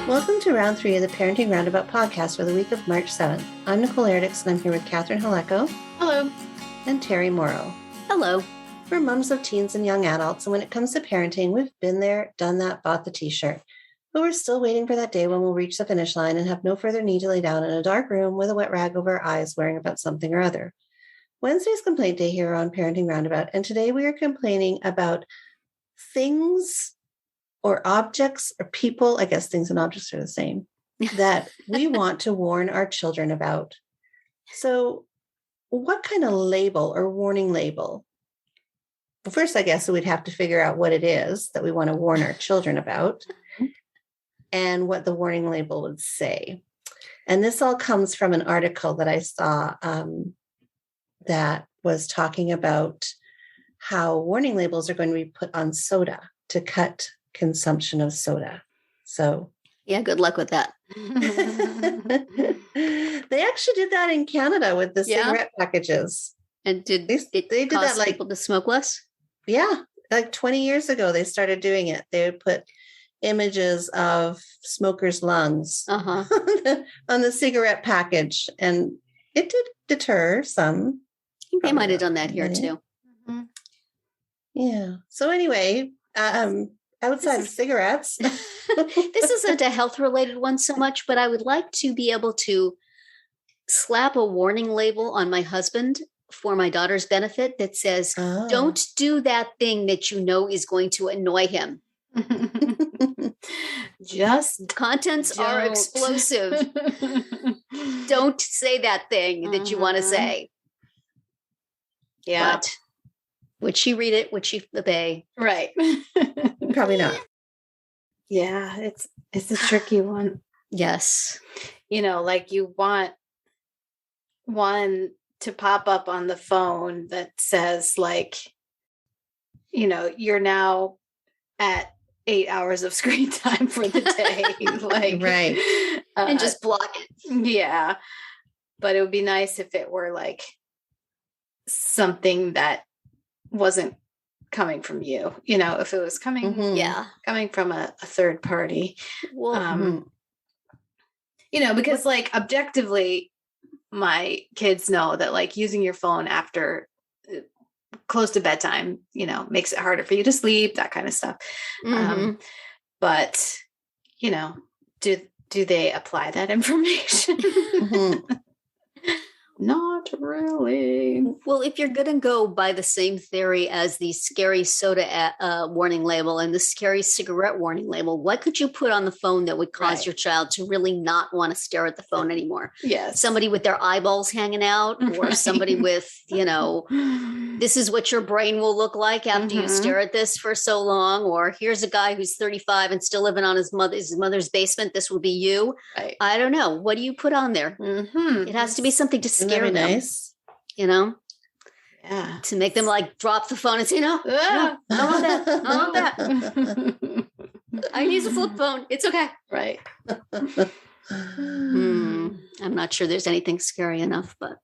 Welcome to round 3 of the Parenting Roundabout podcast for the week of March 7th. I'm Nicole Erdix, and I'm here with Catherine Haleko. Hello. And Terry Morrow. Hello. We're moms of teens and young adults, and when it comes to parenting, we've been there, done that, bought the t-shirt. But we're still waiting for that day when we'll reach the finish line and have no further need to lay down in a dark room with a wet rag over our eyes worrying about something or other. Wednesday's complaint day here on Parenting Roundabout, and today we are complaining about things or objects or people, I guess things and objects are the same, that we want to warn our children about. So what kind of label or warning label? Well, first, I guess we'd have to figure out what it is that we want to warn our children about and what the warning label would say. And this all comes from an article that I saw that was talking about how warning labels are going to be put on soda to cut consumption of soda. So yeah, good luck with that. They actually did that in Canada with the cigarette packages. And did they did that like people to smoke less? Yeah, like 20 years ago they started doing it. They would put images of smokers' lungs on the cigarette package, and it did deter some. I think they might have done that here too. Mm-hmm. Yeah. So anyway, outside of cigarettes. This isn't a health-related one so much, but I would like to be able to slap a warning label on my husband for my daughter's benefit that says, don't do that thing that you know is going to annoy him. Just contents are explosive. Don't say that thing that you want to say. Yeah. But would she read it? Would she obey? Right. Probably not. Yeah, it's a tricky one. Yes. You know, like you want one to pop up on the phone that says like, you know, you're now at 8 hours of screen time for the day. Like, right. And just block it. Yeah. But it would be nice if it were like something that wasn't coming from you, you know, if it was coming from a third party. Well, you know, because like objectively my kids know that like using your phone after close to bedtime, you know, makes it harder for you to sleep, that kind of stuff. But you know, do they apply that information? Not really. Well, if you're going to go by the same theory as the scary soda warning label and the scary cigarette warning label, what could you put on the phone that would cause your child to really not want to stare at the phone anymore? Yes. Somebody with their eyeballs hanging out, or somebody with, you know, this is what your brain will look like after you stare at this for so long, or here's a guy who's 35 and still living on his mother's basement. This will be you. Right. I don't know. What do you put on there? It has to be something to scare them. Nice. You know? Yeah. To make them like drop the phone and say, no, I don't want that. I don't want that. I use a flip phone. It's okay. Right. I'm not sure there's anything scary enough, but.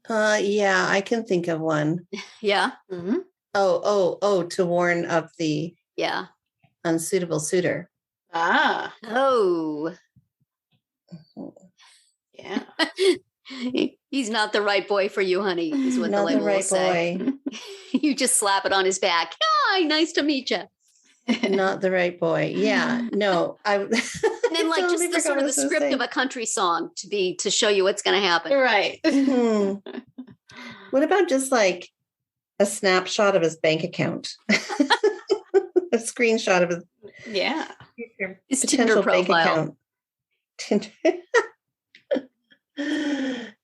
Yeah, I can think of one. Yeah. To warn of the unsuitable suitor. Oh. Yeah. He's not the right boy for you, honey, is what Not the label the right will say. boy. You just slap it on his back. Hi, nice to meet you. Not the right boy. Yeah. No. And then like just the sort of the script of a country song to show you what's going to happen. Right. What about just like a snapshot of his bank account? A screenshot of his Tinder profile. Tinder.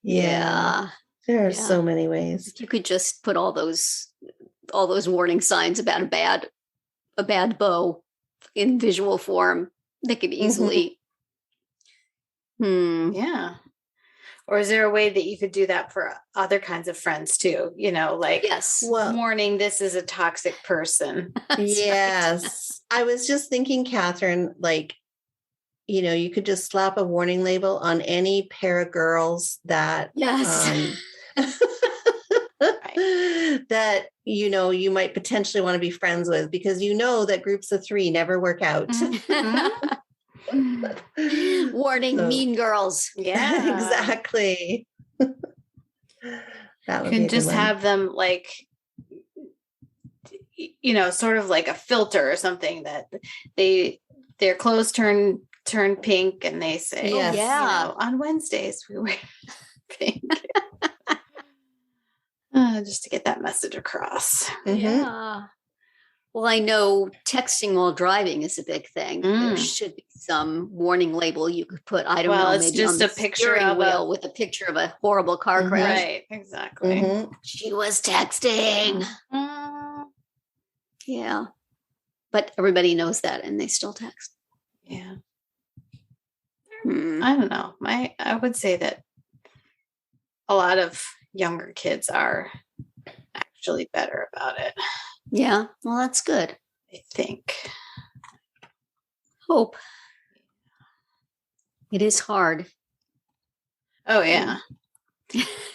Yeah. There are so many ways. If you could just put all those warning signs about a bad beau in visual form, they could easily. Yeah. Or is there a way that you could do that for other kinds of friends too? You know, like warning, this is a toxic person. Yes. Right. I was just thinking, Catherine, like, you know, you could just slap a warning label on any pair of girls that that, you know, you might potentially want to be friends with, because you know that groups of 3 never work out. Warning, So- mean girls. Yeah. Exactly. That would You be can a good just one. have them like, sort of like a filter or something that their clothes turn pink and they say, Yes. Yeah. on Wednesdays we wear pink. Just to get that message across. Mhm. Yeah. Well, I know texting while driving is a big thing. There Mm. should be some warning label you could put. I don't Well, know, it's maybe just on a the picture steering of a- wheel with a picture of a horrible car Mhm. crash. Right, exactly. Mhm. She was texting. Mm, Yeah. But everybody knows that and they still text. yeah. Hmm. I don't know. I would say that a lot of younger kids are actually better about it, Yeah. Well, that's good. I think. Hope. It is hard. Oh yeah.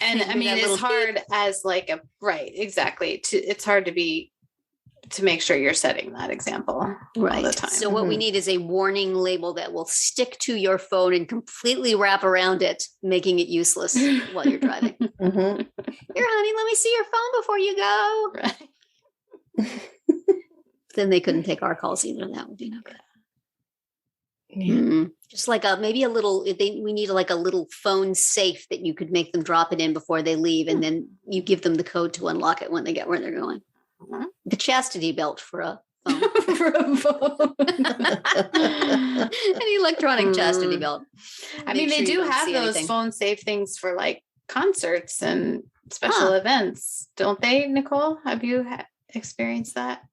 And Maybe I mean that it's little hard as like a right, exactly. It's hard to make sure you're setting that example all the time. So what we Mhm. need is a warning label that will stick to your phone and completely wrap around it, making it useless while you're driving. Mhm. Here, honey, let me see your phone before you go. Right. Then they couldn't take our calls either. That would be no good. Yeah. Just like maybe a little. We need like a little phone safe that you could make them drop it in before they leave, and then you give them the code to unlock it when they get where they're going. Mhm. The chastity belt for a phone. For a phone. An electronic chastity belt. I Make mean, sure they you do don't have see those anything. phone safe things for like concerts and special events, don't they, Nicole? Have you experienced that?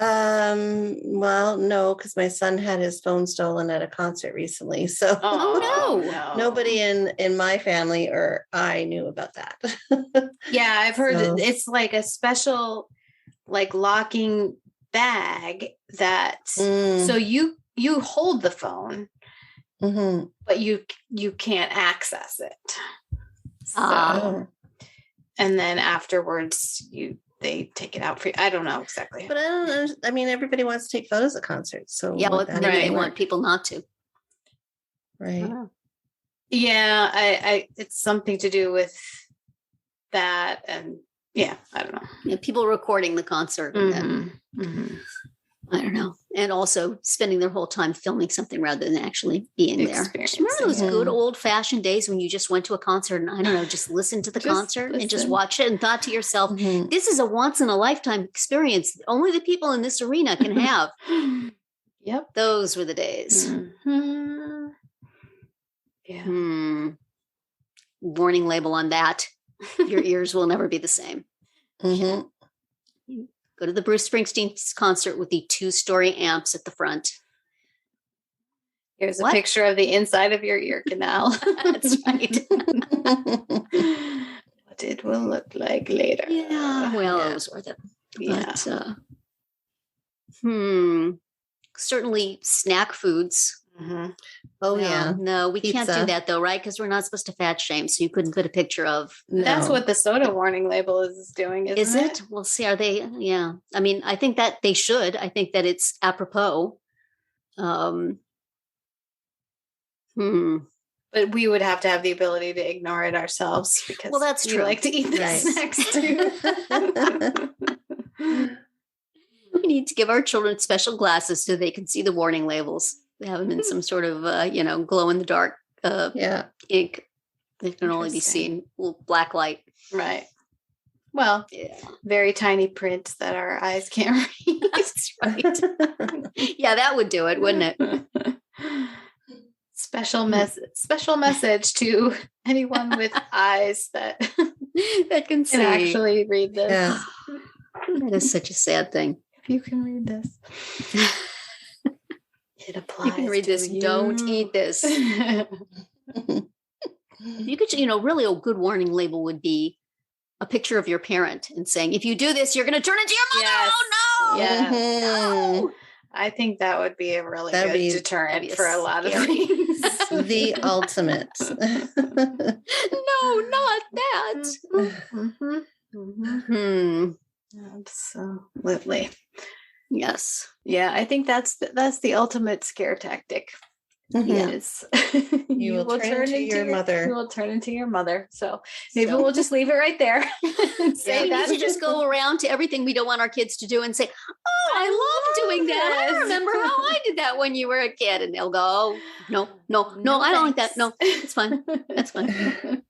Well, no, because my son had his phone stolen at a concert recently. So Oh, no. nobody in my family or I knew about that. Yeah, I've heard So- that it's like a special like locking bag that so you hold the phone, Mhm. but you can't access it. So, Oh. and then afterwards they take it out for you. I don't know exactly. But I don't know. I mean, everybody wants to take photos at concerts. So Yeah, well, would that maybe they even want work? people not to. Right. Yeah, I it's something to do with that, and yeah, I don't know. You know, people recording the concert and then I don't know. And also spending their whole time filming something rather than actually being there. Just remember those Experiencing good it. old fashioned days when you just went to a concert and I don't know, just listened to the Just concert and just listen. watched it and thought to yourself, Mhm. this is a once in a lifetime experience that only the people in this arena can have. Yep. Those were the days. Mhm. Yeah. Warning label on that. Your ears will never be the same. Mhm. Go to the Bruce Springsteen concert with the 2-story amps at the front. Here's a What? picture of the inside of your ear canal. That's right. What it will look like later. Yeah. Well, Yeah. it was worth it. Yeah. But certainly snack foods. Mhm. Oh Well, yeah. no, we can't do Pizza. that though, right? Because we're not supposed to fat shame. So you couldn't put a picture of. That's No. what the soda warning label is doing, isn't Is it? We'll see. Are they? Yeah. I mean, I think that they should. I think that it's apropos. But we would have to have the ability to ignore it ourselves because Well, that's we true. like to eat the Right. snacks too. We need to give our children special glasses so they can see the warning labels. They have them in some sort of, glow in the dark Yeah. ink. They can only be Interesting. seen with black light. Right. Well, Yeah, very tiny print that our eyes can't read. that's right. Yeah, that would do it, wouldn't it? Special message to anyone with eyes that That can see. can actually read this. Yeah. That is such a sad thing. If you can read this, it applies. You can read to this. Don't you. eat this. You could, really a good warning label would be a picture of your parent and saying, if you do this, you're going to turn into your mother. Yes. Oh, no. Yes. Mhm. No. I think that would be a really That'd good be- deterrent that'd be for a lot of scary. things. The ultimate. No, not that. Mhm. Mhm. Absolutely. Yes. Yeah, I think that's the ultimate scare tactic Mhm. Yes. You will turn into your mother. You will turn into your mother. So maybe So we'll turn into into your mother. we'll turn into your mother. So maybe So we'll just leave it right there. And maybe say we need that. to just go around to everything we don't want our kids to do and say, "Oh, I love doing that. I this." remember how I did that when you were a kid." And they'll go, "Oh, no, I don't like that. No, it's fine. That's fine.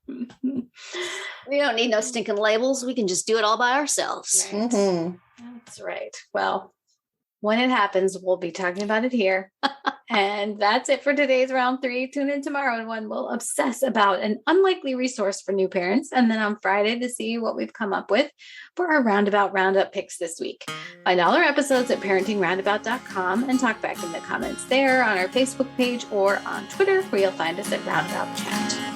We don't need no stinking labels. We can just do it all by ourselves." Right. Mhm. That's right. Well, when it happens, we'll be talking about it here. And that's it for today's round 3. Tune in tomorrow when we'll obsess about an unlikely resource for new parents. And then on Friday to see what we've come up with for our Roundabout Roundup picks this week. Find all our episodes at parentingroundabout.com and talk back in the comments there on our Facebook page or on Twitter, where you'll find us at Roundabout Chat.